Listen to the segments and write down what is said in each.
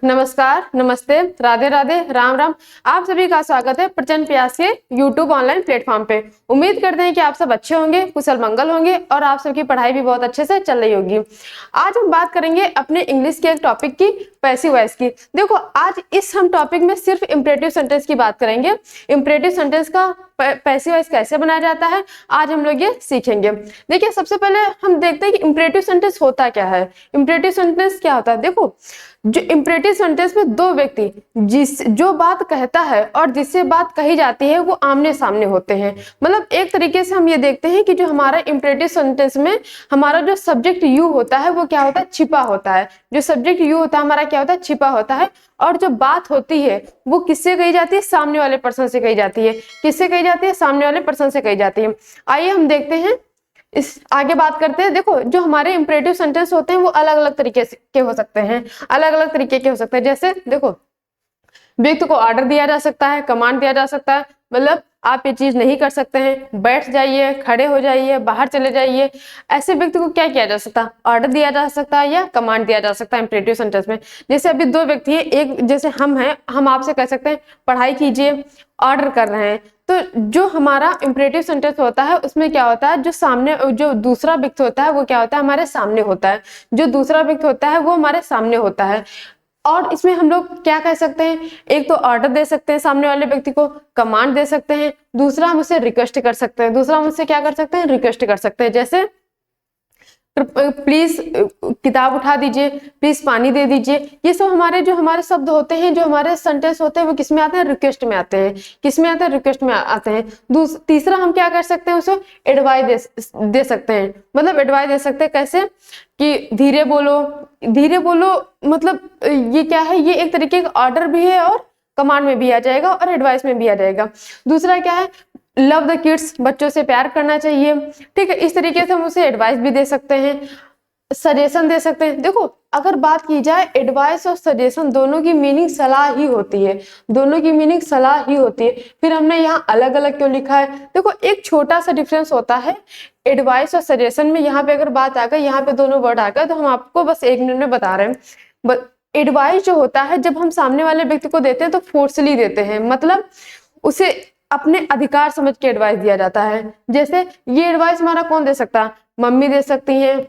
नमस्कार, नमस्ते, राधे राधे, राम राम। आप सभी का स्वागत है प्रचंड प्रयास के यूट्यूब ऑनलाइन प्लेटफॉर्म पे। उम्मीद करते हैं कि आप सब अच्छे होंगे, कुशल मंगल होंगे और आप सबकी पढ़ाई भी बहुत अच्छे से चल रही होगी। आज हम बात करेंगे अपने इंग्लिश के एक टॉपिक की, पैसिव वॉइस की। देखो, आज इस हम टॉपिक में सिर्फ इंपरेटिव सेंटेंस की बात करेंगे। इंपरेटिव सेंटेंस का पैसिव वॉइस कैसे बनाया जाता है, आज हम लोग ये सीखेंगे। देखिए, सबसे पहले हम देखते हैं कि इंपरेटिव सेंटेंस होता क्या है। इंपरेटिव सेंटेंस क्या होता है? देखो, जो इंपरेटिव सेंटेंस में दो व्यक्ति जो बात कहता है और जिससे बात कही जाती है वो आमने सामने होते हैं। मतलब एक तरीके से हम ये देखते हैं कि जो हमारा इंपरेटिव सेंटेंस में हमारा जो सब्जेक्ट यू होता है वो क्या होता है? छिपा होता है। जो सब्जेक्ट यू होता है हमारा क्या होता है? छिपा होता है। और जो बात होती है वो किससे कही जाती है? सामने वाले पर्सन से कही जाती है। किससे कही जाती है? सामने वाले पर्सन से कही जाती है। आइए हम देखते हैं, इस आगे बात करते हैं। देखो, जो हमारे इंपरेटिव सेंटेंस होते हैं वो अलग अलग तरीके के हो सकते हैं, अलग अलग तरीके के हो सकते हैं। जैसे देखो, व्यक्ति को ऑर्डर दिया जा सकता है, कमांड दिया जा सकता है। मतलब आप ये चीज नहीं कर सकते हैं, बैठ जाइए, खड़े हो जाइए, बाहर चले जाइए। ऐसे व्यक्ति को क्या किया जा सकता है? ऑर्डर दिया जा सकता है या कमांड दिया जा सकता है इंपरेटिव सेंटेंस में। जैसे अभी दो व्यक्ति है, एक जैसे हम हैं, हम आपसे कह सकते हैं पढ़ाई कीजिए, ऑर्डर कर रहे हैं। तो जो हमारा इंपरेटिव सेंटेंस होता है उसमें क्या होता है? जो दूसरा व्यक्ति होता है वो क्या होता है? हमारे सामने होता है। जो दूसरा व्यक्ति होता है वो हमारे सामने होता है। और इसमें हम लोग क्या कह सकते हैं? एक तो ऑर्डर दे सकते हैं सामने वाले व्यक्ति को, कमांड दे सकते हैं, दूसरा हम उसे रिक्वेस्ट कर सकते हैं। दूसरा हम उससे क्या कर सकते हैं? रिक्वेस्ट कर सकते हैं। जैसे प्लीज किताब उठा दीजिए, प्लीज पानी दे दीजिए। ये सब हमारे शब्द होते हैं, जो हमारे सेंटेंस होते हैं वो किस में आते हैं? रिक्वेस्ट में आते हैं। किस में आते हैं? रिक्वेस्ट में आते हैं। तीसरा हम क्या कर सकते हैं? उसे एडवाइस दे सकते हैं। मतलब एडवाइस दे सकते हैं कैसे? कि धीरे बोलो, धीरे बोलो। मतलब ये क्या है? ये एक तरीके का ऑर्डर भी है और कमांड में भी आ जाएगा और एडवाइस में भी आ जाएगा। दूसरा क्या है? लव द किड्स, बच्चों से प्यार करना चाहिए। ठीक है, इस तरीके से हम उसे एडवाइस भी दे सकते हैं, सजेशन दे सकते हैं। देखो, अगर बात की जाए, एडवाइस और सजेशन दोनों की मीनिंग सलाह ही होती है। दोनों की मीनिंग सलाह ही होती है। फिर हमने यहाँ अलग अलग क्यों लिखा है? देखो, एक छोटा सा डिफरेंस होता है एडवाइस और सजेशन में। यहाँ पे अगर बात आ गई, यहाँ पे दोनों वर्ड आ गए, तो हम आपको बस 1 मिनट में बता रहे हैं। एडवाइस जो होता है, जब हम सामने वाले व्यक्ति को देते हैं तो फोर्सली देते हैं। मतलब उसे अपने अधिकार समझ के एडवाइस दिया जाता है। जैसे ये एडवाइस हमारा कौन दे सकता है? मम्मी दे सकती हैं,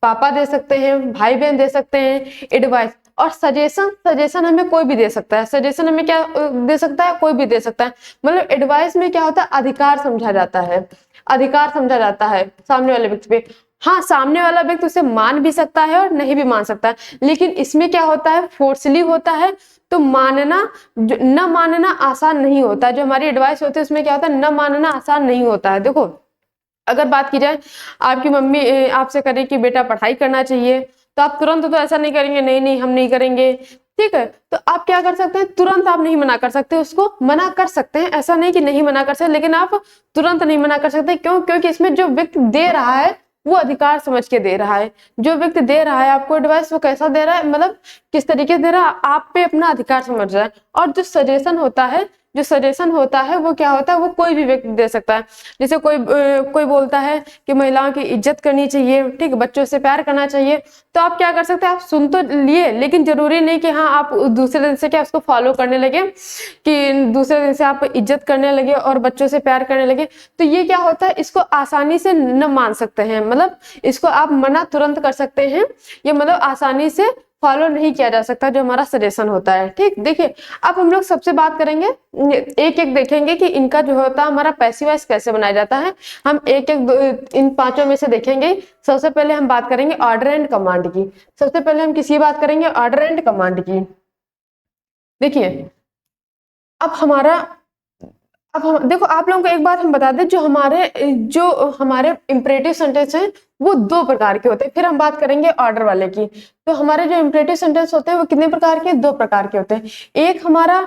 पापा दे सकते हैं, भाई बहन दे सकते हैं एडवाइस। और सजेशन हमें कोई भी दे सकता है। सजेशन हमें क्या दे सकता है? कोई भी दे सकता है। मतलब एडवाइस में क्या होता है? अधिकार समझा जाता है। अधिकार समझा जाता है सामने वाले व्यक्ति पे। हाँ, सामने वाला व्यक्ति उसे मान भी सकता है और नहीं भी मान सकता है। लेकिन इसमें क्या होता है? फोर्सली होता है। तो न मानना आसान नहीं होता। जो हमारी एडवाइस होती है उसमें क्या होता है? न मानना आसान नहीं होता है। देखो, अगर बात की जाए, आपकी मम्मी आपसे करे कि बेटा पढ़ाई करना चाहिए, तो आप तुरंत तो ऐसा नहीं करेंगे, नहीं नहीं हम नहीं करेंगे। ठीक है, तो आप क्या कर सकते हैं? तुरंत आप नहीं मना कर सकते, उसको मना कर सकते हैं। ऐसा नहीं कि नहीं मना कर सकते, लेकिन आप तुरंत नहीं मना कर सकते। क्यों? क्योंकि इसमें जो व्यक्ति दे रहा है वो अधिकार समझ के दे रहा है। जो व्यक्ति दे रहा है आपको एडवाइस, वो कैसा दे रहा है? मतलब किस तरीके से दे रहा है? आप पे अपना अधिकार समझ रहा है। और जो सजेशन होता है वो क्या होता है? वो कोई भी व्यक्ति दे सकता है। जैसे कोई बोलता है कि महिलाओं की इज्जत करनी चाहिए, ठीक, बच्चों से प्यार करना चाहिए। तो आप क्या कर सकते हैं? आप सुन तो लिए, लेकिन जरूरी नहीं कि हाँ आप दूसरे दिन से क्या उसको फॉलो करने लगे, कि दूसरे दिन से आप इज्जत करने लगे और बच्चों से प्यार करने लगे। तो ये क्या होता है? इसको आसानी से न मान सकते हैं। मतलब इसको आप मना तुरंत कर सकते हैं। ये मतलब आसानी से फॉलो नहीं किया जा सकता जो हमारा सजेशन होता है। ठीक, देखिए, अब हम लोग सबसे बात करेंगे, एक एक देखेंगे कि इनका जो होता है हमारा पैसिव वॉइस कैसे बनाया जाता है। हम एक एक इन पांचों में से देखेंगे। सबसे पहले हम बात करेंगे ऑर्डर एंड कमांड की। सबसे पहले हम किसकी बात करेंगे? ऑर्डर एंड कमांड की। देखिए, अब हम देखो, आप लोगों को एक बात हम बता दें, जो हमारे इंपरेटिव सेंटेंस हैं वो 2 प्रकार के होते हैं। फिर हम बात करेंगे ऑर्डर वाले की। तो हमारे जो इंपरेटिव सेंटेंस होते हैं वो कितने प्रकार के? 2 प्रकार के होते हैं। एक हमारा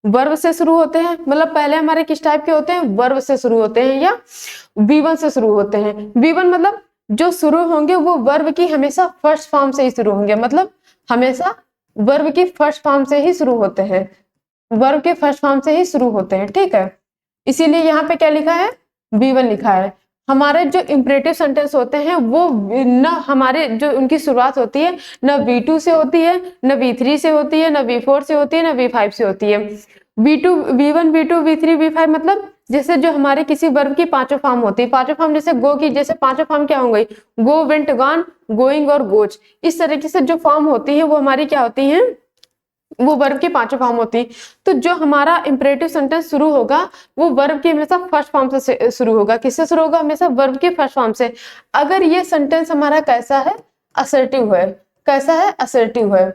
वर्ब से शुरू होते हैं। मतलब पहले हमारे किस टाइप के होते हैं? वर्ब से शुरू होते हैं या V1 से शुरू होते हैं। V1 मतलब जो शुरू होंगे वो वर्ब की हमेशा फर्स्ट फॉर्म से ही शुरू होंगे। मतलब हमेशा वर्ब की फर्स्ट फॉर्म से ही शुरू होते हैं। वर्ब के फर्स्ट फॉर्म से ही शुरू होते हैं। ठीक है, इसीलिए यहाँ पे क्या लिखा है? V1 लिखा है। हमारे जो इम्परेटिव सेंटेंस होते हैं वो न हमारे जो उनकी शुरुआत होती है न V2 से होती है, न V3 से होती है, न V4 से होती है, न V5 से होती है। V2, V1, V2, V3, V5 मतलब जैसे जो हमारे किसी वर्ब की पांचों फॉर्म होती है, पांचों फॉर्म जैसे गो की, जैसे पांचों फॉर्म क्या होंगी, गो, वेंट, गॉन, गोइंग और गोज। इस तरीके से जो फॉर्म होती है वो हमारी क्या होती है, वो वर्ब की पांचों फॉर्म होती है। तो जो हमारा इंपरेटिव सेंटेंस शुरू होगा वो वर्ब की हमेशा फर्स्ट फॉर्म से शुरू होगा। किससे शुरू होगा, हमेशा वर्ब की फर्स्ट फॉर्म से। अगर ये सेंटेंस हमारा कैसा है, असर्टिव है। कैसा है, असर्टिव है।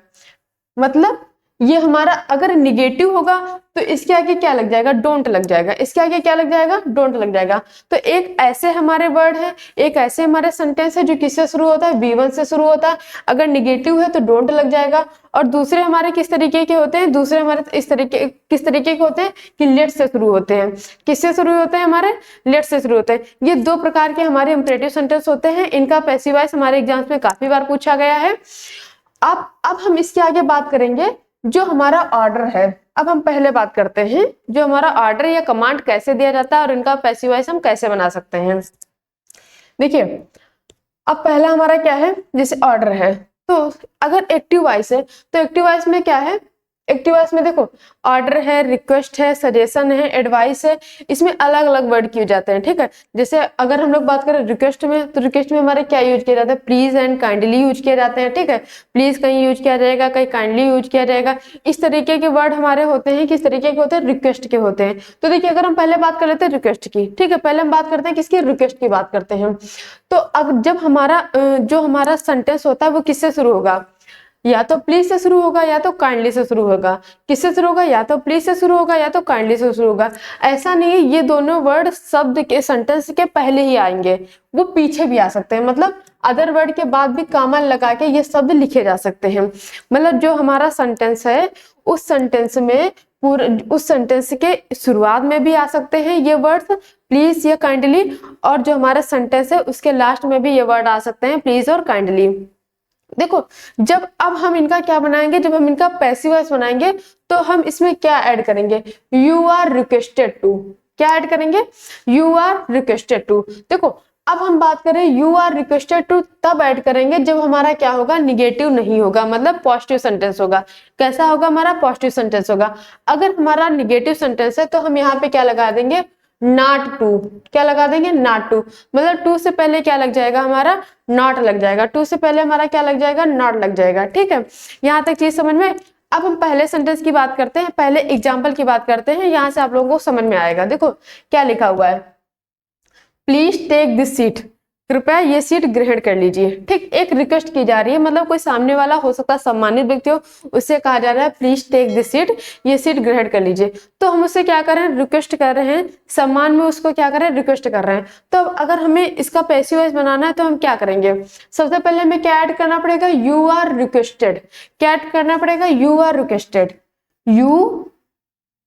मतलब ये हमारा अगर निगेटिव होगा तो इसके आगे क्या लग जाएगा, डोंट लग जाएगा। इसके आगे क्या लग जाएगा, डोंट लग जाएगा। तो एक ऐसे हमारे वर्ड है, एक ऐसे हमारे सेंटेंस है जो किससे शुरू होता है, V1 से शुरू होता है। अगर निगेटिव है तो डोंट लग जाएगा। और दूसरे हमारे किस तरीके के होते हैं, दूसरे हमारे इस तरीके किस तरीके के होते हैं कि लेट से शुरू होते हैं। किससे शुरू होते हैं, हमारे लेट से शुरू होते हैं। ये दो प्रकार के हमारे इंपरेटिव सेंटेंस होते हैं। इनका पैसिव वॉइस हमारे एग्जाम्स में काफी बार पूछा गया है। अब हम इसके आगे बात करेंगे जो हमारा ऑर्डर है। अब हम पहले बात करते हैं जो हमारा ऑर्डर या कमांड कैसे दिया जाता है और इनका पैसिव वॉइस हम कैसे बना सकते हैं। देखिए, अब पहला हमारा क्या है, जैसे ऑर्डर है, तो अगर एक्टिव वॉइस है तो एक्टिव वॉइस में क्या है, एक्टिव वॉइस में देखो ऑर्डर है, रिक्वेस्ट है, सजेशन है, एडवाइस है। इसमें अलग अलग वर्ड यूज जाते हैं, ठीक है। जैसे अगर हम लोग बात करें रिक्वेस्ट में, तो रिक्वेस्ट में हमारे क्या यूज किया जाता है, प्लीज एंड काइंडली यूज किए जाते हैं, ठीक है। प्लीज कहीं यूज किया जाएगा, कहीं काइंडली यूज किया जाएगा। इस तरीके के वर्ड हमारे होते हैं, किस तरीके के होते हैं, रिक्वेस्ट के होते हैं। तो देखिए, अगर हम पहले बात कर लेते हैं रिक्वेस्ट की, ठीक है, पहले हम बात करते हैं किसकी, रिक्वेस्ट की बात करते हैं। तो अब जब हमारा जो हमारा सेंटेंस होता है वो किससे शुरू होगा, या तो प्लीज से शुरू होगा या तो काइंडली से शुरू होगा। किससे शुरू होगा, या तो प्लीज से शुरू होगा या तो काइंडली से शुरू होगा। ऐसा नहीं है, ये दोनों वर्ड शब्द के सेंटेंस के पहले ही आएंगे, वो पीछे भी आ सकते हैं। मतलब अदर वर्ड के बाद भी कॉमा लगा के ये शब्द लिखे जा सकते हैं। मतलब जो हमारा सेंटेंस है उस सेंटेंस में उस सेंटेंस के शुरुआत में भी आ सकते हैं ये वर्ड्स, प्लीज या काइंडली। और जो हमारा सेंटेंस है उसके लास्ट में भी ये वर्ड आ सकते हैं, प्लीज और काइंडली। देखो, जब अब हम इनका क्या बनाएंगे, जब हम इनका पैसिव वॉइस बनाएंगे तो हम इसमें क्या ऐड करेंगे, यू आर रिक्वेस्टेड टू। क्या ऐड करेंगे, यू आर रिक्वेस्टेड टू। देखो, अब हम बात करें यू आर रिक्वेस्टेड टू तब ऐड करेंगे जब हमारा क्या होगा, निगेटिव नहीं होगा, मतलब पॉजिटिव सेंटेंस होगा। कैसा होगा, हमारा पॉजिटिव सेंटेंस होगा। अगर हमारा निगेटिव सेंटेंस है तो हम यहाँ पे क्या लगा देंगे, नॉट टू। क्या लगा देंगे, नॉट टू। मतलब टू से पहले क्या लग जाएगा, हमारा नॉट लग जाएगा। टू से पहले हमारा क्या लग जाएगा, नॉट लग जाएगा, ठीक है। यहाँ तक चीज समझ में। अब हम पहले सेंटेंस की बात करते हैं, पहले एग्जाम्पल की बात करते हैं, यहाँ से आप लोगों को समझ में आएगा। देखो क्या लिखा हुआ है, प्लीज टेक दिस सीट, कृपया ये सीट ग्रहण कर लीजिए। ठीक, एक रिक्वेस्ट की जा रही है, मतलब कोई सामने वाला हो सकता है सम्मानित व्यक्ति हो, उससे कहा जा रहा है प्लीज टेक दिस सीट, ये सीट ग्रहण कर लीजिए। तो हम उससे क्या कर रहे हैं, रिक्वेस्ट कर रहे हैं, सम्मान में उसको क्या कर रहे हैं, रिक्वेस्ट कर रहे हैं। तो अगर हमें इसका पैसिव वॉइस बनाना है तो हम क्या करेंगे, सबसे पहले हमें क्या ऐड करना पड़ेगा, यू आर रिक्वेस्टेड। क्या ऐड करना पड़ेगा, you are requested, you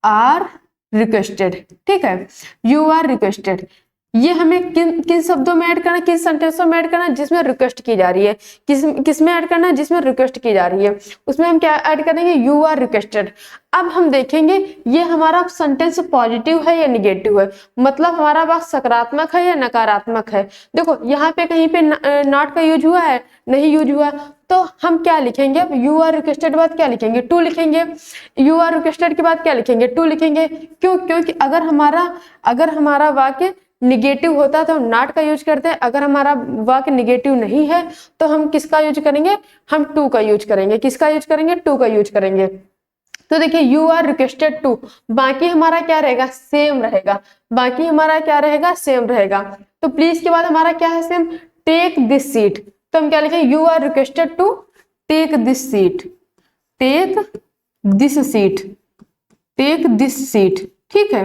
are requested, ठीक है, यू आर रिक्वेस्टेड। ये हमें किन शब्दों में ऐड करना, किन सेंटेंसों में ऐड करना, जिसमें रिक्वेस्ट की जा रही है। किस में ऐड करना है, जिसमें रिक्वेस्ट की जा रही है, उसमें हम क्या ऐड करेंगे, यू आर रिक्वेस्टेड। अब हम देखेंगे ये हमारा सेंटेंस पॉजिटिव है या निगेटिव है, मतलब हमारा बात सकारात्मक है या नकारात्मक है। देखो यहाँ पे कहीं पे नॉट का यूज हुआ है, नहीं यूज हुआ, तो हम क्या लिखेंगे, अब यू आर रिक्वेस्टेड के बाद क्या लिखेंगे, टू लिखेंगे। यू आर रिक्वेस्टेड के बाद क्या लिखेंगे, टू लिखेंगे। क्यों, क्योंकि अगर हमारा वाक्य निगेटिव होता है तो हम नॉट का यूज करते हैं, अगर हमारा वाक्य निगेटिव नहीं है तो हम किसका यूज करेंगे, हम टू का यूज करेंगे। किसका यूज करेंगे, टू का यूज करेंगे। तो देखिए यू आर रिक्वेस्टेड टू, बाकी हमारा क्या रहेगा, सेम रहेगा। बाकी हमारा क्या रहेगा, सेम रहेगा। तो प्लीज के बाद हमारा क्या है, सेम। टेक दिस सीट, तो हम क्या लिखेंगे, you are requested to take this seat, take this seat, take this seat, ठीक है,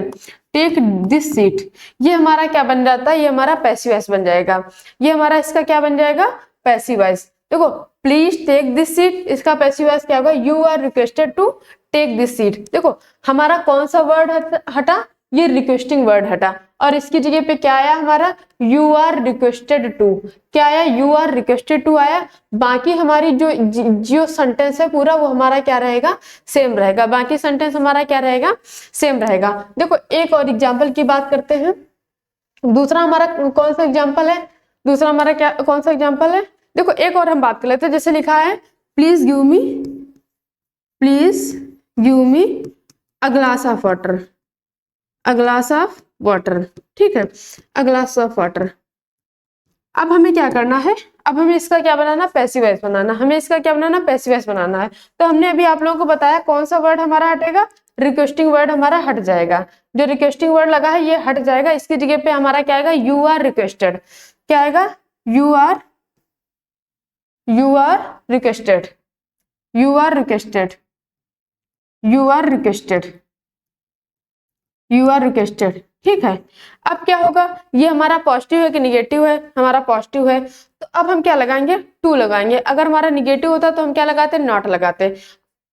टेक दिस सीट। ये हमारा क्या बन जाता है, ये हमारा पैसिव वॉइस बन जाएगा। ये हमारा इसका क्या बन जाएगा, पैसिव वॉइस। देखो प्लीज टेक दिस सीट, इसका पैसिव वॉइस क्या होगा, you are requested to take this seat. देखो हमारा कौन सा वर्ड हटा, ये रिक्वेस्टिंग वर्ड हटा, और इसकी जगह पे क्या आया हमारा, यू आर रिक्वेस्टेड टू। क्या आया, यू आर रिक्वेस्टेड टू आया। बाकी हमारी जो सेंटेंस है पूरा वो हमारा क्या रहेगा, सेम रहेगा। बाकी सेंटेंस हमारा क्या रहेगा, सेम रहेगा। देखो एक और एग्जाम्पल की बात करते हैं। दूसरा हमारा कौन सा एग्जाम्पल है, दूसरा हमारा क्या कौन सा एग्जाम्पल है, देखो एक और हम बात कर लेते हैं। जैसे लिखा है please give me a glass of water, a glass of water, ठीक है, अ ग्लास ऑफ वाटर। अब हमें क्या करना है, अब हमें इसका क्या बनाना, पैसिव वॉइस बनाना, हमें इसका क्या बनाना, पैसिव वॉइस बनाना है। तो हमने अभी आप लोगों को बताया कौन सा वर्ड हमारा हटेगा, रिक्वेस्टिंग वर्ड हमारा हट जाएगा, जो रिक्वेस्टिंग वर्ड लगा है ये हट जाएगा, इसकी जगह पे हमारा क्या आएगा, यू आर रिक्वेस्टेड, क्या आएगा, you are requested, you are requested, you are requested, you are requested, ठीक है। अब क्या होगा, ये हमारा पॉजिटिव है कि निगेटिव है, हमारा पॉजिटिव है, तो अब हम क्या लगाएंगे, टू लगाएंगे। अगर हमारा निगेटिव होता तो हम क्या लगाते, नॉट लगाते।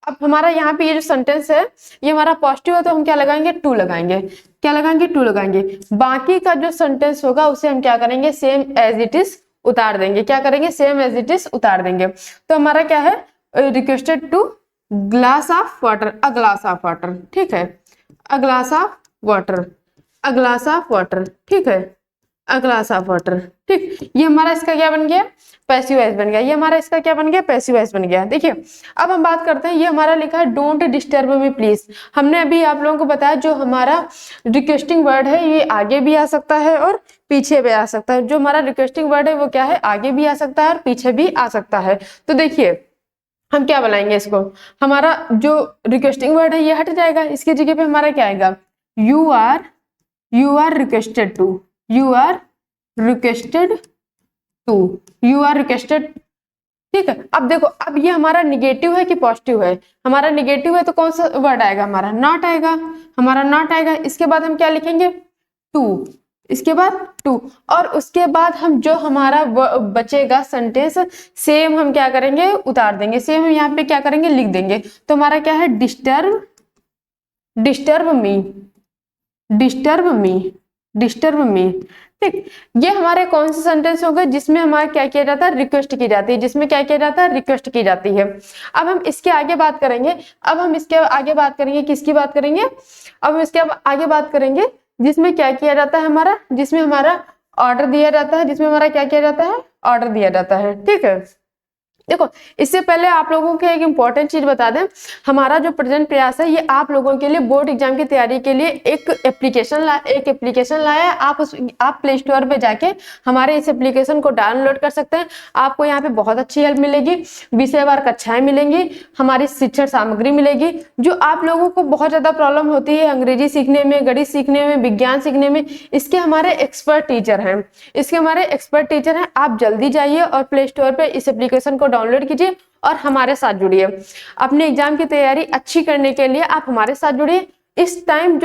अब हमारा यहाँ पे ये जो सेंटेंस है ये हमारा पॉजिटिव है तो हम क्या लगाएंगे, टू लगाएंगे, क्या लगाएंगे, टू लगाएंगे। बाकी का जो सेंटेंस होगा उसे हम क्या करेंगे, सेम एज इट इज उतार देंगे, क्या करेंगे, सेम एज इट इज उतार देंगे। तो हमारा क्या है, requested to glass of water, a glass of water, ठीक है, a glass of water, a glass of water, ठीक है, अ ग्लास ऑफ वाटर, ठीक। ये हमारा इसका क्या बन गया, पैसिव वॉइस बन गया, ये हमारा इसका क्या बन गया, पैसिव वॉइस बन गया। देखिए अब हम बात करते हैं, ये हमारा लिखा है डोंट डिस्टर्ब मी प्लीज। हमने अभी आप लोगों को बताया जो हमारा रिक्वेस्टिंग वर्ड है ये आगे भी आ सकता है और पीछे भी आ सकता है। जो हमारा रिक्वेस्टिंग वर्ड है वो क्या है, आगे भी आ सकता है और पीछे भी आ सकता है। तो देखिए हम क्या बनाएंगे इसको, हमारा जो रिक्वेस्टिंग वर्ड है ये हट जाएगा, इसकी जगह पे हमारा क्या आएगा, you are requested to, you are requested to, you are requested, ठीक है। अब देखो अब ये हमारा निगेटिव है कि पॉजिटिव है, हमारा निगेटिव है तो कौन सा वर्ड आएगा, हमारा नॉट आएगा, हमारा नॉट आएगा। इसके बाद हम क्या लिखेंगे, टू, इसके बाद टू, और उसके बाद हम जो हमारा बचेगा सेंटेंस सेम हम क्या करेंगे, उतार देंगे, सेम हम यहाँ पे क्या करेंगे, लिख देंगे। तो हमारा क्या है, disturb me, disturb me, disturb me, ठीक। ये हमारे कौन से सेंटेंस हो गए जिसमें हमारा क्या किया जाता है, रिक्वेस्ट की जाती है, जिसमें क्या किया जाता है, रिक्वेस्ट की जाती है। अब हम इसके आगे बात करेंगे, अब हम इसके आगे बात करेंगे, किसकी बात करेंगे, अब हम इसके आगे बात करेंगे जिसमें क्या किया जाता है, हमारा जिसमें हमारा ऑर्डर दिया जाता है, जिसमें हमारा क्या किया जाता है, ऑर्डर दिया जाता है, ठीक है। देखो इससे पहले आप लोगों को एक इंपॉर्टेंट चीज बता दें, हमारा जो प्रेजेंट प्रयास है ये आप लोगों के लिए बोर्ड एग्जाम की तैयारी के लिए एक एप्लीकेशन लाया है। आप प्ले स्टोर पे जाके हमारे इस एप्लीकेशन को डाउनलोड कर सकते हैं। आपको यहाँ पे बहुत अच्छी हेल्प मिलेगी, विषयवार कक्षाएं मिलेंगी, हमारी शिक्षण सामग्री मिलेगी। जो आप लोगों को बहुत ज्यादा प्रॉब्लम होती है अंग्रेजी सीखने में, गणित सीखने में, विज्ञान सीखने में, इसके हमारे एक्सपर्ट टीचर हैं, आप जल्दी जाइए और प्ले स्टोर पे इस एप्लीकेशन को डाउनलोड कीजिए और हमारे साथ जुड़िए। अपने एग्जाम की तैयारी अच्छी करने के लिए आप हमारे साथ जुड़िए। इस टाइम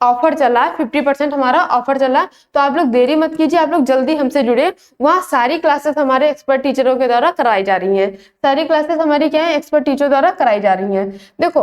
ऑफर चला है, 50% हमारा ऑफर चला, तो आप लोग देरी मत कीजिए, आप लोग जल्दी हमसे जुड़िए। वहाँ सारी क्लासेस हमारे एक्सपर्ट टीचरों के द्वारा कराई जा रही हैं, सारी क्लासेस हमारी क्या है, एक्सपर्ट टीचर द्वारा कराई जा रही हैं। देखो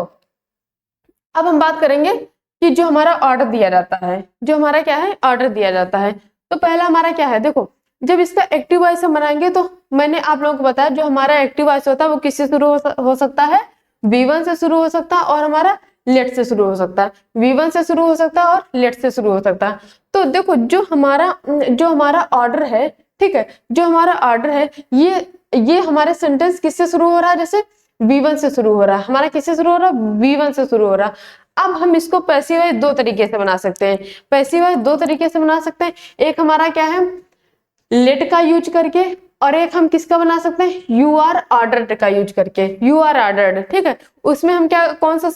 अब हम बात करेंगे कि जो हमारा ऑर्डर दिया जाता है, जो हमारा क्या है, ऑर्डर दिया जाता है। तो पहला हमारा क्या है, देखो जब इसका एक्टिव वॉइस हम बनाएंगे तो मैंने आप लोगों को बताया जो हमारा एक्टिव वॉइस होता है वो किससे शुरू हो सकता है, V1 से शुरू हो सकता है और हमारा लेट से शुरू हो सकता है, V1 से शुरू हो सकता है और लेट से शुरू हो सकता है। तो देखो जो हमारा ऑर्डर है, ठीक है, जो हमारा ऑर्डर है ये हमारे सेंटेंस किससे शुरू हो रहा है, जैसे V1 से शुरू हो रहा है, हमारा किससे शुरू हो रहा है, V1 से शुरू हो रहा है। अब हम इसको पैसिव वॉइस दो तरीके से बना सकते हैं, पैसिव वॉइस दो तरीके से बना सकते हैं। एक हमारा क्या है, लेट का यूज करके, और एक हम किसका बना सकते हैं, यू आर ऑर्डर्ड का यूज करके, यू आर ऑर्डर्ड, ठीक है। उसमें हम क्या कौन सा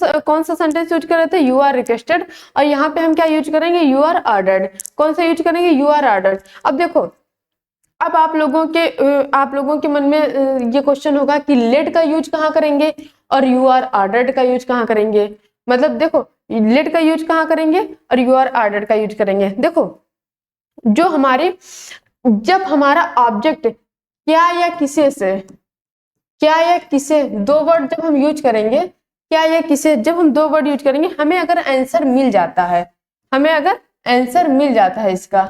सेंटेंस यूज कर रहे थे, यू आर रिक्वेस्टेड, और यहाँ पे हम क्या यूज करेंगे, यू आर ऑर्डर्ड। कौन सा यूज करेंगे, यू आर ऑर्डर्ड। अब देखो अब आप लोगों के मन में ये क्वेश्चन होगा कि लेट का यूज कहाँ करेंगे और यू आर ऑर्डर्ड का यूज कहाँ करेंगे। मतलब देखो लेट का यूज कहाँ करेंगे और यू आर ऑर्डर्ड का यूज करेंगे। देखो जो हमारे जब हमारा ऑब्जेक्ट क्या या किसे से, क्या या किसे दो वर्ड जब हम यूज करेंगे, क्या या किसे जब हम दो वर्ड यूज करेंगे, हमें अगर आंसर मिल जाता है, हमें अगर आंसर मिल जाता है, इसका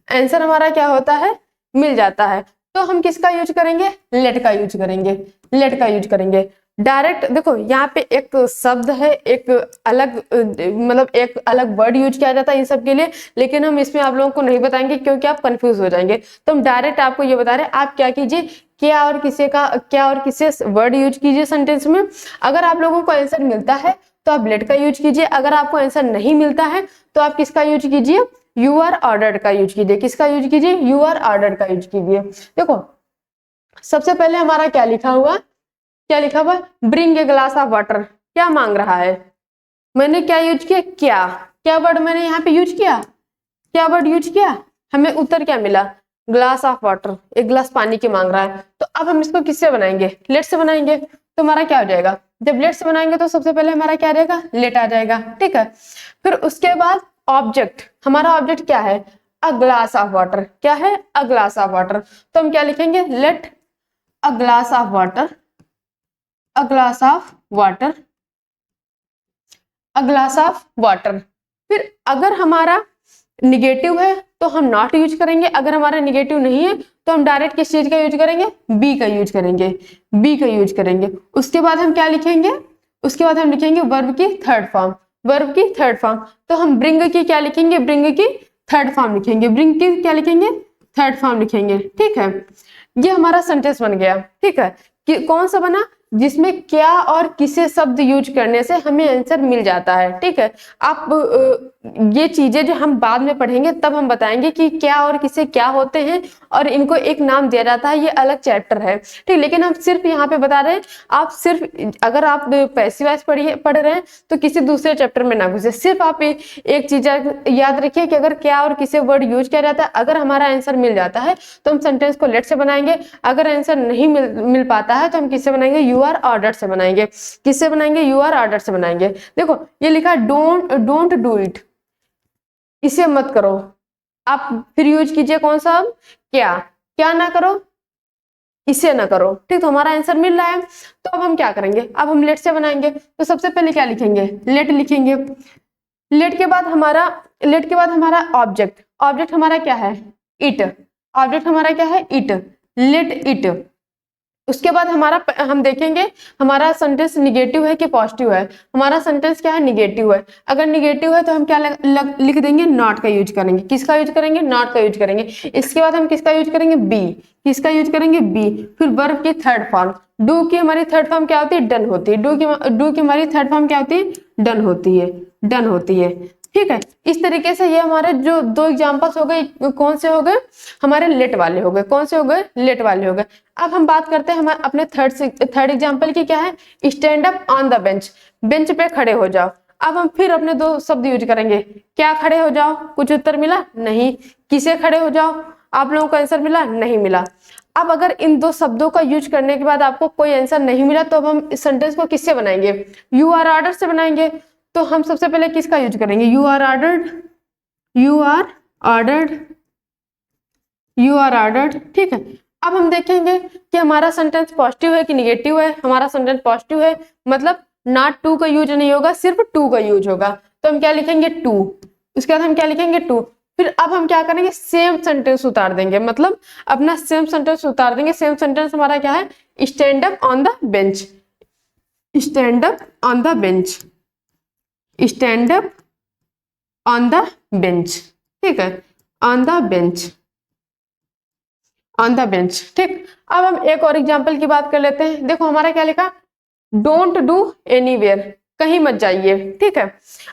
आंसर हमारा क्या होता है, मिल जाता है, तो हम किसका यूज करेंगे, लेट का यूज करेंगे, लेट का यूज करेंगे। डायरेक्ट देखो यहाँ पे एक शब्द है, एक अलग मतलब एक अलग वर्ड यूज किया जाता है इन सब के लिए, लेकिन हम इसमें आप लोगों को नहीं बताएंगे क्योंकि आप कंफ्यूज हो जाएंगे। तो हम डायरेक्ट आपको ये बता रहे हैं, आप क्या कीजिए, क्या और किसे वर्ड यूज कीजिए सेंटेंस में। अगर आप लोगों को आंसर मिलता है तो आप लेट का यूज कीजिए, अगर आपको आंसर नहीं मिलता है तो आप किसका यूज कीजिए, यू आर ऑर्डर्ड का यूज कीजिए। किसका यूज कीजिए, यू आर ऑर्डर्ड का यूज कीजिए। देखो सबसे पहले हमारा क्या लिखा हुआ, क्या लिखा हुआ, bring a glass of water, क्या मांग रहा है, मैंने क्या यूज किया, क्या वर्ड मैंने यहाँ पे यूज किया, क्या वर्ड यूज किया, हमें उत्तर क्या मिला, ग्लास ऑफ वाटर, एक गिलास पानी की मांग रहा है। तो अब हम इसको किससे बनाएंगे, लेट से बनाएंगे। तो हमारा क्या हो जाएगा, जब लेट से बनाएंगे तो सबसे पहले हमारा क्या रहेगा, लेट आ जाएगा, ठीक है। फिर उसके बाद ऑब्जेक्ट, हमारा ऑब्जेक्ट क्या है, अ ग्लास ऑफ वाटर, क्या है, अ ग्लास ऑफ वाटर। तो हम क्या लिखेंगे, let a glass of water, a glass of water, a glass of water. फिर अगर हमारा निगेटिव है तो हम नॉट यूज करेंगे, अगर हमारा निगेटिव नहीं है तो हम डायरेक्ट किस चीज का यूज करेंगे, बी का यूज करेंगे, बी का यूज करेंगे। उसके बाद हम क्या लिखेंगे, उसके बाद हम लिखेंगे वर्ब की थर्ड फॉर्म, वर्ब की थर्ड फॉर्म। तो हम ब्रिंग की क्या लिखेंगे, ब्रिंग की थर्ड फॉर्म लिखेंगे, ब्रिंग की क्या लिखेंगे, थर्ड फॉर्म लिखेंगे, ठीक है। ये हमारा सेंटेंस बन गया, ठीक है। कि कौन सा बना, जिसमें क्या और किसे शब्द यूज करने से हमें आंसर मिल जाता है, ठीक है। आप ये चीजें जो हम बाद में पढ़ेंगे तब हम बताएंगे कि क्या और किसे क्या होते हैं और इनको एक नाम दिया जाता है, ये अलग चैप्टर है, ठीक। लेकिन हम सिर्फ यहाँ पे बता रहे हैं, आप सिर्फ अगर आप पैसिव वॉइस पढ़ रहे हैं तो किसी दूसरे चैप्टर में ना घुसे, सिर्फ आप एक चीज याद रखिए कि अगर क्या और किसे वर्ड यूज किया जाता है, अगर हमारा आंसर मिल जाता है तो हम सेंटेंस को लेट से बनाएंगे, अगर आंसर नहीं मिल पाता है तो हम किससे बनाएंगे, यू आर ऑर्डर से बनाएंगे। किससे बनाएंगे, यू आर ऑर्डर से बनाएंगे। देखो ये लिखा डोंट डू इट, इसे मत करो। आप फिर यूज कीजिए कौन सा, क्या ना करो, इसे ना करो, ठीक। तो हमारा आंसर मिल रहा है। तो अब हम क्या करेंगे, अब हम लेट से बनाएंगे। तो सबसे पहले क्या लिखेंगे, लेट लिखेंगे। लेट के बाद हमारा ऑब्जेक्ट, ऑब्जेक्ट हमारा क्या है, इट, ऑब्जेक्ट हमारा क्या है, इट, लेट इट। उसके बाद हम देखेंगे हमारा सेंटेंस निगेटिव है कि पॉजिटिव है। हमारा सेंटेंस क्या है, निगेटिव है। अगर निगेटिव है तो हम क्या लिख देंगे, नॉट का यूज करेंगे। किसका यूज करेंगे, नॉट का यूज करेंगे। इसके बाद हम किसका यूज करेंगे, बी, किसका यूज करेंगे, बी। फिर वर्ब की थर्ड फॉर्म, डू की हमारी थर्ड फॉर्म क्या होती है, डन होती है। डू की हमारी थर्ड फॉर्म क्या होती है, डन होती है, डन होती है, ठीक है। इस तरीके से ये हमारे जो दो एग्जांपल्स हो गए, कौन से हो गए, हमारे लेट वाले हो गए। कौन से हो गए, लेट वाले हो गए। अब हम बात करते हैं हमारे अपने थर्ड एग्जांपल की, क्या है, stand up on the bench, bench पे खड़े हो जाओ। अब हम फिर अपने दो शब्द यूज करेंगे, क्या खड़े हो जाओ, कुछ उत्तर मिला नहीं, किसे खड़े हो जाओ, आप लोगों को आंसर मिला नहीं मिला। अब अगर इन दो शब्दों का यूज करने के बाद आपको कोई आंसर नहीं मिला तो अब हम इस सेंटेंस को किससे बनाएंगे, यू आर ऑर्डर से बनाएंगे। तो हम सबसे पहले किसका यूज करेंगे, you are ordered, you are ordered, you are ordered, ठीक है। अब हम देखेंगे कि हमारा सेंटेंस पॉजिटिव है कि निगेटिव है। हमारा सेंटेंस पॉजिटिव है, मतलब नॉट टू का यूज नहीं होगा, सिर्फ टू का यूज होगा। तो हम क्या लिखेंगे, टू। उसके बाद हम क्या लिखेंगे, टू। फिर अब हम क्या करेंगे, सेम सेंटेंस उतार देंगे, मतलब अपना सेम सेंटेंस उतार देंगे। सेम सेंटेंस हमारा क्या है, stand up on the bench, stand up on the bench, stand up on the bench, ठीक है, on the bench, on the bench, ठीक। अब हम एक और एग्जांपल की बात कर लेते हैं। देखो हमारा क्या लिखा, डोंट डू एनीवेयर, कहीं मत जाइए, ठीक है।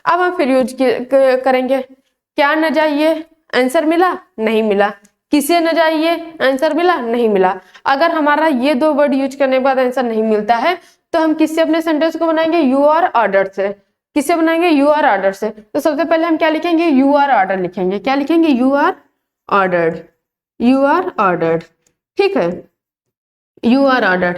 अब हम फिर यूज करेंगे, क्या न जाइए, आंसर मिला नहीं मिला, किसे न जाइए, आंसर मिला नहीं मिला। अगर हमारा ये दो वर्ड यूज करने के बाद आंसर नहीं मिलता है तो हम किससे अपने सेंटेंस को बनाएंगे, यू आर ऑर्डर से। किससे बनाएंगे, यू आर ऑर्डर से। तो सबसे पहले हम क्या लिखेंगे, यू आर ऑर्डर लिखेंगे। क्या लिखेंगे, you are ordered, you are ordered, ठीक है, यू आर ऑर्डर्ड।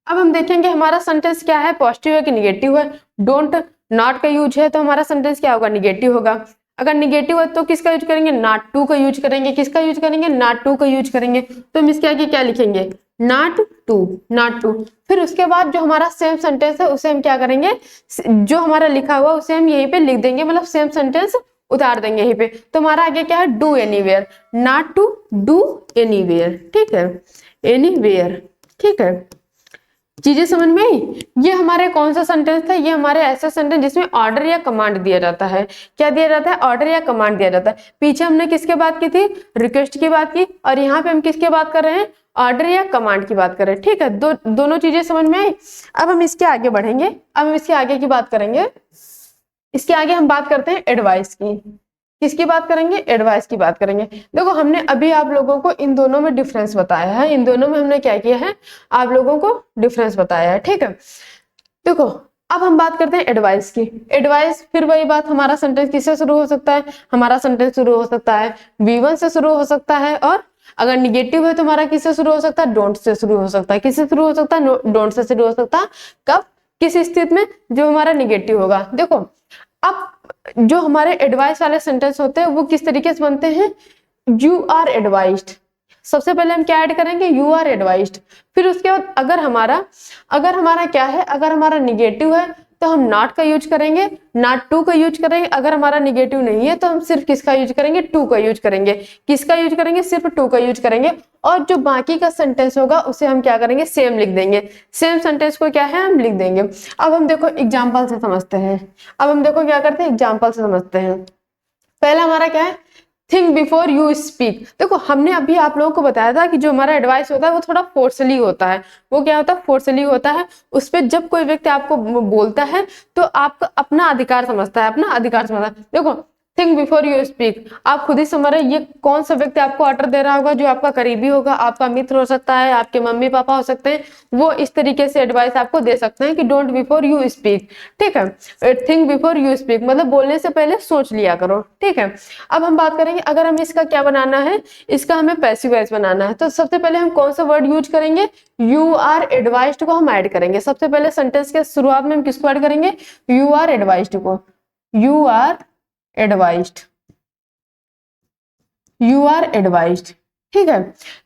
अब हम देखेंगे हमारा सेंटेंस क्या है, पॉजिटिव है कि निगेटिव है। डोंट नॉट का यूज है तो हमारा सेंटेंस क्या होगा, निगेटिव होगा। अगर निगेटिव है तो किसका यूज करेंगे, नॉट टू का यूज करेंगे। किसका यूज करेंगे, नॉट टू का यूज करेंगे। तो हम इसके आगे क्या लिखेंगे, नॉट टू, नॉट टू। फिर उसके बाद जो हमारा सेम सेंटेंस है उसे हम क्या करेंगे, जो हमारा लिखा हुआ उसे हम यहीं पे लिख देंगे, मतलब सेम सेंटेंस उतार देंगे यहीं पे। तो हमारा आगे क्या है, do anywhere, not to do anywhere, ठीक है, एनीवेयर, ठीक है। चीजें समझ में आई? ये हमारे कौन सा सेंटेंस था? ये हमारे ऐसा सेंटेंस जिसमें ऑर्डर या कमांड दिया जाता है। क्या दिया जाता है? ऑर्डर या कमांड दिया जाता है। पीछे हमने किसके बात की थी? रिक्वेस्ट की बात की, और यहाँ पे हम किसके बात कर रहे हैं? ऑर्डर या कमांड की बात कर रहे हैं। ठीक है, दोनों चीजें समझ में आई। अब हम इसके आगे बढ़ेंगे, अब हम इसके आगे की बात करेंगे। इसके आगे हम बात करते हैं एडवाइस की। किसकी बात करेंगे? एडवाइस की बात करेंगे। देखो, हमने अभी आप लोगों को इन दोनों में डिफरेंस बताया है, इन दोनों में हमने क्या किया है? आप लोगों को डिफरेंस बताया है। ठीक है, देखो अब हम बात करते हैं एडवाइस की। एडवाइस, फिर वही बात, हमारा सेंटेंस किससे शुरू हो सकता है? हमारा सेंटेंस शुरू हो सकता है V1 से शुरू हो सकता है, और अगर निगेटिव है तो हमारा किससे शुरू हो सकता है? डोंट से शुरू हो सकता है। किससे शुरू हो सकता है? डोंट से शुरू हो सकता है। कब? किस स्थिति में? जो हमारा निगेटिव होगा। देखो, अब जो हमारे एडवाइस वाले सेंटेंस होते हैं वो किस तरीके से बनते हैं? You are advised. सबसे पहले हम क्या ऐड करेंगे? You are advised. फिर उसके बाद अगर हमारा क्या है? अगर हमारा निगेटिव है तो हम नॉट का यूज करेंगे, नॉट टू का यूज करेंगे। अगर हमारा निगेटिव नहीं है तो हम सिर्फ किसका यूज करेंगे? टू का यूज करेंगे। किसका यूज करेंगे? सिर्फ टू का यूज करेंगे। और जो बाकी का सेंटेंस होगा उसे हम क्या करेंगे? सेम लिख देंगे। सेम सेंटेंस को क्या है? हम लिख देंगे। अब हम देखो एग्जाम्पल से समझते हैं। अब हम देखो क्या करते हैं? एग्जाम्पल से समझते हैं। पहला हमारा क्या है? Think before you speak. देखो, हमने अभी आप लोगों को बताया था कि जो हमारा एडवाइस होता है वो थोड़ा फोर्सली होता है। वो क्या होता है? फोर्सली होता है। उस पर जब कोई व्यक्ति आपको बोलता है तो आपका अपना अधिकार समझता है, अपना अधिकार समझता है। देखो, थिंक बिफोर यू स्पीक, आप खुद ही समझ रहे, ये कौन सा व्यक्ति आपको ऑर्डर दे रहा होगा? जो आपका करीबी होगा, आपका मित्र हो सकता है, आपके मम्मी पापा हो सकते हैं। वो इस तरीके से एडवाइस आपको दे सकते हैं कि डोंट बिफोर यू स्पीक। ठीक है, थिंक बिफोर यू स्पीक मतलब बोलने से पहले सोच लिया करो। ठीक है, अब हम बात करेंगे, अगर हम इसका क्या बनाना है? इसका हमें पैसिव वॉइस बनाना है। तो सबसे पहले हम कौन सा वर्ड यूज करेंगे? यू आर एडवाइज्ड को हम ऐड करेंगे। सबसे पहले सेंटेंस के शुरुआत में हम किसको ऐड करेंगे? यू आर एडवाइज्ड को। You are advised, you are advised. ठीक है,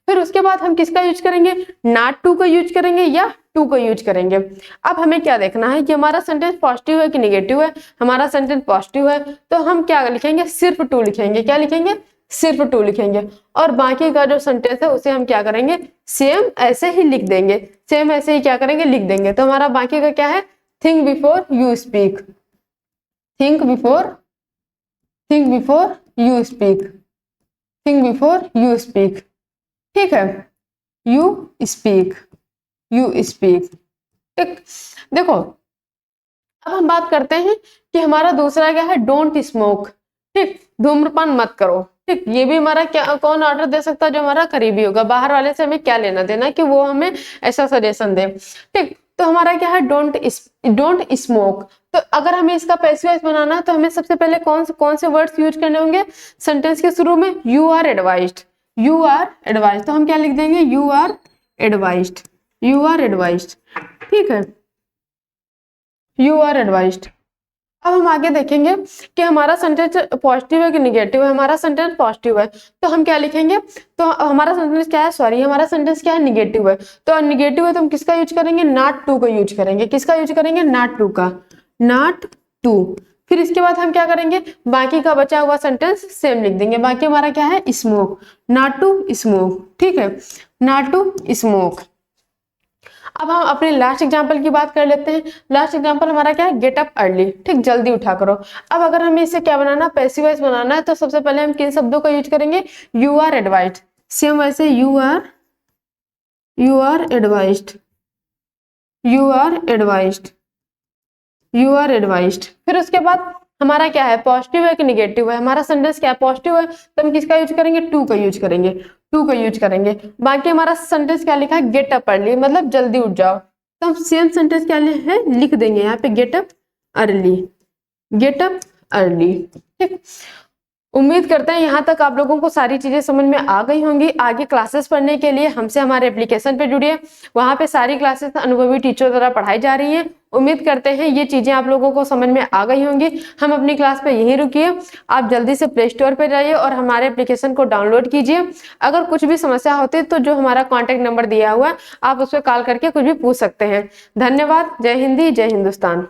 फिर उसके बाद हम किसका यूज करेंगे? नॉट टू का यूज करेंगे या टू का यूज करेंगे। अब हमें क्या देखना है कि हमारा सेंटेंस पॉजिटिव है कि निगेटिव है। हमारा सेंटेंस पॉजिटिव है तो हम क्या लिखेंगे? सिर्फ टू लिखेंगे। क्या लिखेंगे? सिर्फ टू लिखेंगे। और बाकी का जो सेंटेंस है उसे हम क्या करेंगे? सेम ऐसे ही लिख देंगे। सेम ऐसे ही क्या करेंगे? लिख देंगे। तो हमारा बाकी का क्या है? Think before you speak, think before you speak, think before you speak. ठीक है, यू स्पीक, यू स्पीक। ठीक, देखो अब हम बात करते हैं कि हमारा दूसरा क्या है? Don't smoke. ठीक, धूम्रपान मत करो। ठीक, ये भी हमारा क्या, कौन ऑर्डर दे सकता है? जो हमारा करीबी होगा। बाहर वाले से हमें क्या लेना देना कि वो हमें ऐसा सजेशन दे। ठीक, तो हमारा क्या है? Don't smoke. तो अगर हमें इसका पैसिव वॉइस बनाना है तो हमें सबसे पहले कौन से वर्ड्स यूज करने होंगे? सेंटेंस के शुरू में you are advised, you are advised. तो हम क्या लिख देंगे? You are advised, you are advised. ठीक है, यू आर एडवाइज्ड। अब हम आगे देखेंगे कि हमारा सेंटेंस पॉजिटिव है कि निगेटिव है। हमारा सेंटेंस पॉजिटिव है तो हम क्या लिखेंगे? तो हमारा सेंटेंस क्या है? सॉरी, हमारा सेंटेंस क्या है? निगेटिव है। तो निगेटिव है तो हम किसका यूज करेंगे? नॉट टू का यूज करेंगे। किसका यूज करेंगे? नॉट टू का, नॉट टू। फिर इसके बाद हम क्या करेंगे? बाकी का बचा हुआ सेंटेंस सेम लिख देंगे। बाकी हमारा क्या है? Smoke, not to smoke. ठीक है, नॉट टू स्मोक। अब हम अपने लास्ट एग्जांपल की बात कर लेते हैं। लास्ट एग्जांपल हमारा क्या है? Get up early. ठीक, जल्दी उठा करो। अब अगर हमें इसे क्या बनाना? पैसिव वॉइस बनाना है तो सबसे पहले हम किन शब्दों का यूज करेंगे? You are advised. सेम वैसे you are advised, you are advised, you are advised. फिर उसके बाद हमारा क्या है? पॉजिटिव है कि निगेटिव है? हमारा सेंटेंस क्या है? पॉजिटिव है तो हम किसका यूज करेंगे? टू का यूज करेंगे, टू का यूज करेंगे। बाकी हमारा सेंटेंस क्या लिखा है? गेट अप अर्ली मतलब जल्दी उठ जाओ। तो हम सेम सेंटेंस क्या है? लिख देंगे यहाँ पे get up early, get up early. ठीक, उम्मीद करते हैं यहाँ तक आप लोगों को सारी चीजें समझ में आ गई होंगी। आगे क्लासेस पढ़ने के लिए हमसे हमारे एप्लीकेशन पे जुड़िए। वहाँ पे सारी क्लासेस अनुभवी टीचर द्वारा पढ़ाई जा रही हैं। उम्मीद करते हैं ये चीजें आप लोगों को समझ में आ गई होंगी। हम अपनी क्लास पे यहीं रुकिए, आप जल्दी से प्ले स्टोर पे जाइए और हमारे एप्लीकेशन को डाउनलोड कीजिए। अगर कुछ भी समस्या होती है तो जो हमारा कॉन्टैक्ट नंबर दिया हुआ है आप उस पर कॉल करके कुछ भी पूछ सकते हैं। धन्यवाद। जय हिंदी, जय हिंदुस्तान।